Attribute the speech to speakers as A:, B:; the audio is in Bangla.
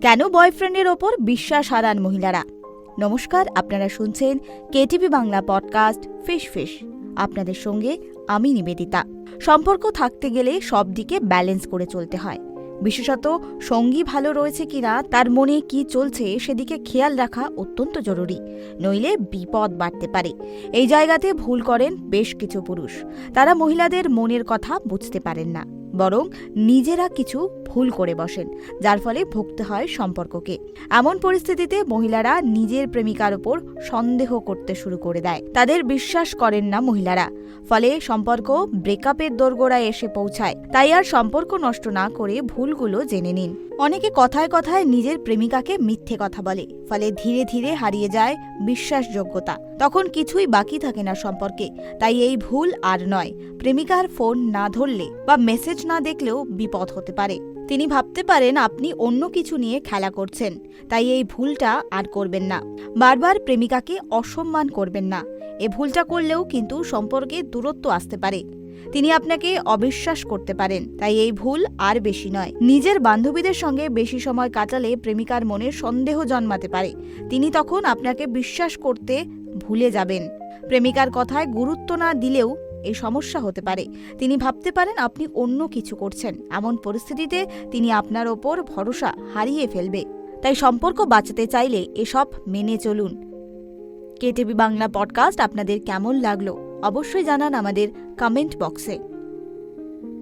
A: কেন বয়ফ্রেন্ডের ওপর বিশ্বাস হারান মহিলারা? নমস্কার, আপনারা শুনছেন KTV Bangla podcast fish fish. আপনাদের সঙ্গে আমি নিবেদিতা। সম্পর্ক থাকতে গেলে সব দিকে ব্যালেন্স করে চলতে হয়। বিশেষত সঙ্গী ভালো রয়েছে কিনা, তার মনে কি চলছে সেদিকে খেয়াল রাখা অত্যন্ত জরুরি, নইলে বিপদ বাড়তে পারে। এই জায়গাতে ভুল করেন বেশ কিছু পুরুষ। তারা মহিলাদের মনের কথা বুঝতে পারেন না, বরং নিজেরা কিছু ভুল করে বসেন, যার ফলে ভুগতে হয় সম্পর্ককে। এমন পরিস্থিতিতে মহিলারা নিজের প্রেমিকার ওপর সন্দেহ করতে শুরু করে দেয়। তাদের বিশ্বাস করেন না মহিলারা, ফলে সম্পর্ক ব্রেকআপের দোরগোড়ায় এসে পৌঁছায়। তাই আর সম্পর্ক নষ্ট না করে ভুলগুলো জেনে নিন। অনেকে কথায় কথায় নিজের প্রেমিকাকে মিথ্যে কথা বলে, ফলে ধীরে ধীরে হারিয়ে যায় বিশ্বাসযোগ্যতা। তখন কিছুই বাকি থাকে না সম্পর্কে। তাই এই ভুল আর নয়। প্রেমিকার ফোন না ধরলে বা মেসেজ না দেখলেও বিপদ হতে পারে। তিনি ভাবতে পারেন আপনি অন্য কিছু নিয়ে খেলা করছেন। তাই এই ভুলটা আর করবেন না। বারবার প্রেমিকাকে অসম্মান করবেন না। এ ভুলটা করলেও কিন্তু সম্পর্কে দূরত্ব আসতে পারে। তিনি আপনাকে অবিশ্বাস করতে পারেন। তাই এই ভুল আর বেশি নয়। নিজের বান্ধবীদের সঙ্গে বেশি সময় কাটালে প্রেমিকার মনে সন্দেহ জন্মাতে পারে। তিনি তখন আপনাকে বিশ্বাস করতে ভুলে যাবেন। প্রেমিকার কথায় গুরুত্ব না দিলেও এই সমস্যা হতে পারে। তিনি ভাবতে পারেন আপনি অন্য কিছু করছেন। এমন পরিস্থিতিতে তিনি আপনার ওপর ভরসা হারিয়ে ফেলবে। তাই সম্পর্ক বাঁচাতে চাইলে এসব মেনে চলুন। কেটিভি বাংলা পডকাস্ট আপনাদের কেমন লাগলো অবশ্যই জানান আমাদের কমেন্ট বক্সে।